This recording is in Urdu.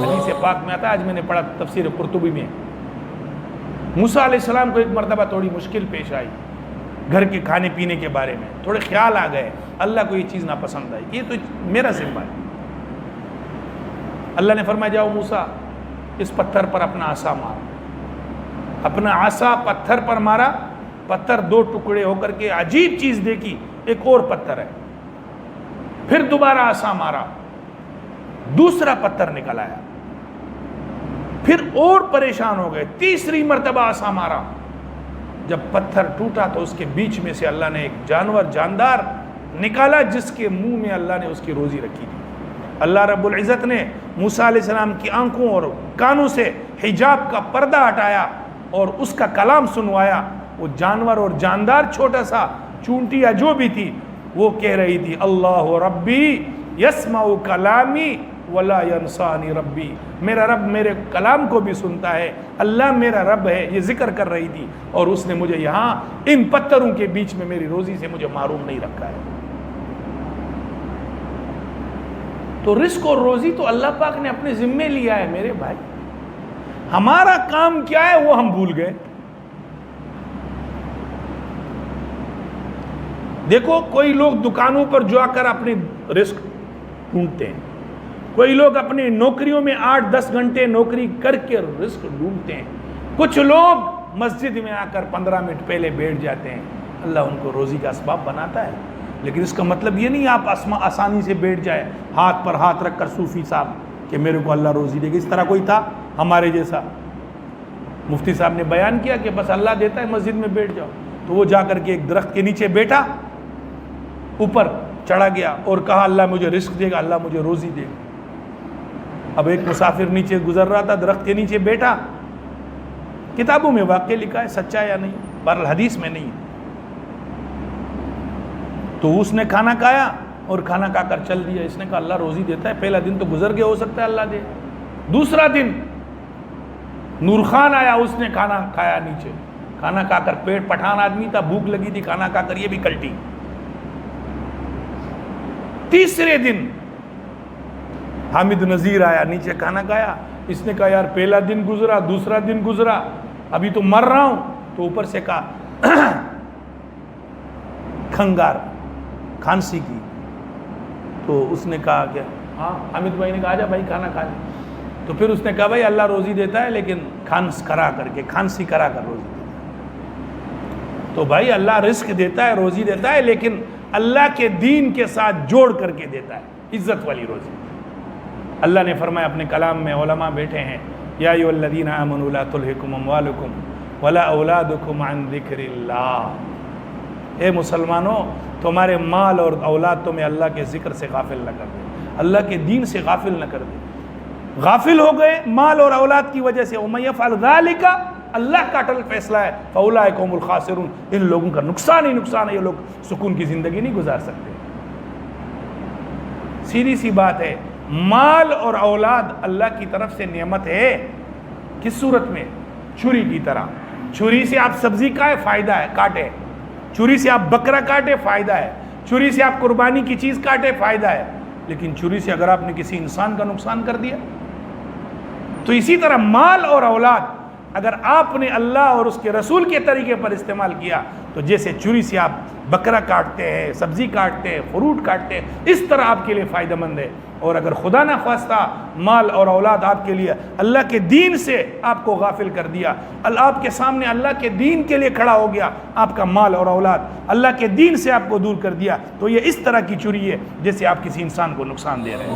حدیث پاک میں آتا ہے، آج میں نے پڑھا تفسیر قرطبی میں، موسیٰ علیہ السلام کو ایک مرتبہ تھوڑی مشکل پیش آئی گھر کے کھانے پینے کے بارے میں، تھوڑے خیال آ گئے، اللہ کو یہ چیز ناپسند آئی، یہ تو میرا ذمہ ہے۔ اللہ نے فرمایا جاؤ موسیٰ اس پتھر پر اپنا عصا مارا، اپنا عصا پتھر پر مارا، پتھر دو ٹکڑے ہو کر کے عجیب چیز دیکھی، ایک اور پتھر ہے، پھر دوبارہ عصا مارا، دوسرا پتھر نکل آیا، پھر اور پریشان ہو گئے، تیسری مرتبہ عصا مارا، جب پتھر ٹوٹا تو اس کے بیچ میں سے اللہ نے ایک جانور جاندار نکالا جس کے منہ میں اللہ نے اس کی روزی رکھی تھی۔ اللہ رب العزت نے موسیٰ علیہ السلام کی آنکھوں اور کانوں سے حجاب کا پردہ ہٹایا اور اس کا کلام سنوایا۔ وہ جانور اور جاندار چھوٹا سا چونٹی یا جو بھی تھی وہ کہہ رہی تھی اللہ ربی یسمع کلامی ولا ینسانی ربی، میرا رب میرے کلام کو بھی سنتا ہے، اللہ میرا رب ہے، یہ ذکر کر رہی تھی، اور اس نے مجھے یہاں ان پتھروں کے بیچ میں میری روزی سے مجھے محروم نہیں رکھا ہے۔ تو رزق اور روزی تو اللہ پاک نے اپنے ذمے لیا ہے میرے بھائی، ہمارا کام کیا ہے وہ ہم بھول گئے۔ دیکھو کوئی لوگ دکانوں پر جا کر اپنے رزق ڈھونڈتے ہیں، کوئی لوگ اپنی نوکریوں میں 8-10 گھنٹے نوکری کر کے رزق ڈھونڈتے ہیں، کچھ لوگ مسجد میں آ کر 15 منٹ پہلے بیٹھ جاتے ہیں، اللہ ان کو روزی کا اسباب بناتا ہے۔ لیکن اس کا مطلب یہ نہیں آپ آسانی سے بیٹھ جائے ہاتھ پر ہاتھ رکھ کر صوفی صاحب کہ میرے کو اللہ روزی دے گا۔ اس طرح کوئی تھا ہمارے جیسا، مفتی صاحب نے بیان کیا کہ بس اللہ دیتا ہے مسجد میں بیٹھ جاؤ، تو وہ جا کر کے ایک درخت کے نیچے بیٹھا، اوپر چڑھا گیا اور کہا اللہ مجھے رزق دے گا، اللہ مجھے روزی دے گا۔ اب ایک مسافر نیچے گزر رہا تھا، درخت کے نیچے بیٹھا، کتابوں میں واقع لکھا ہے، سچا یا نہیں، بہرحال حدیث میں نہیں، تو اس نے کھانا کھایا اور کھانا کھا کر چل دیا۔ اس نے کہا اللہ روزی دیتا ہے، پہلا دن تو گزر گیا، ہو سکتا ہے اللہ دے۔ دوسرا دن نور خان آیا، اس نے کھانا کھایا نیچے، کھانا کھا کر پیٹ پٹھان آدمی تھا، بھوک لگی تھی، کھانا کھا کر یہ بھی کلٹی۔ تیسرے دن حامد نذیر آیا، نیچے کھانا کھایا، اس نے کہا یار پہلا دن گزرا، دوسرا دن گزرا، ابھی تو مر رہا ہوں، تو اوپر سے کہا کھنگار، کھانسی کی، تو اس نے کہا کہ ہاں، حامد بھائی نے کہا آجا بھائی کھانا کھا لیں، تو پھر اس نے کہا بھائی اللہ روزی دیتا ہے لیکن کھانسی کرا کر روزی دیتا ہے۔ تو بھائی اللہ رزق دیتا ہے، روزی دیتا ہے، لیکن اللہ کے دین کے ساتھ جوڑ کر کے دیتا ہے، عزت والی روزی۔ اللہ نے فرمایا اپنے کلام میں، علماء بیٹھے ہیں، یا ایھا الذین آمنوا لا تلھکم اموالکم ولا اولادکم عن ذکر اللہ، اے مسلمانوں تمہارے مال اور اولاد تمہیں اللہ کے ذکر سے غافل نہ کر دے، اللہ کے دین سے غافل نہ کر دے۔ غافل ہو گئے مال اور اولاد کی وجہ سے، وَمَن يَفْعَلْ ذَلِكَ، اللہ کا اٹل فیصلہ ہے، فَأُولَٰئِكَ هُمُ الْخَاسِرُونَ، ان لوگوں کا نقصان ہی نقصان ہے، یہ لوگ سکون کی زندگی نہیں گزار سکتے۔ سیدھی سی بات ہے، مال اور اولاد اللہ کی طرف سے نعمت ہے۔ کس صورت میں؟ چھری کی طرح، چھری سے آپ سبزی کھائے فائدہ ہے، کاٹے، چھری سے آپ بکرا کاٹے فائدہ ہے، چھری سے آپ قربانی کی چیز کاٹے فائدہ ہے، لیکن چھری سے اگر آپ نے کسی انسان کا نقصان کر دیا، تو اسی طرح مال اور اولاد اگر آپ نے اللہ اور اس کے رسول کے طریقے پر استعمال کیا، تو جیسے چھری سے آپ بکرا کاٹتے ہیں، سبزی کاٹتے ہیں، فروٹ کاٹتے ہیں، اس طرح آپ کے لیے فائدہ مند ہے۔ اور اگر خدا نہ خواستہ مال اور اولاد آپ کے لیے اللہ کے دین سے آپ کو غافل کر دیا، آپ کے سامنے اللہ کے دین کے لیے کھڑا ہو گیا، آپ کا مال اور اولاد اللہ کے دین سے آپ کو دور کر دیا، تو یہ اس طرح کی چھری ہے جیسے آپ کسی انسان کو نقصان دے رہے ہیں۔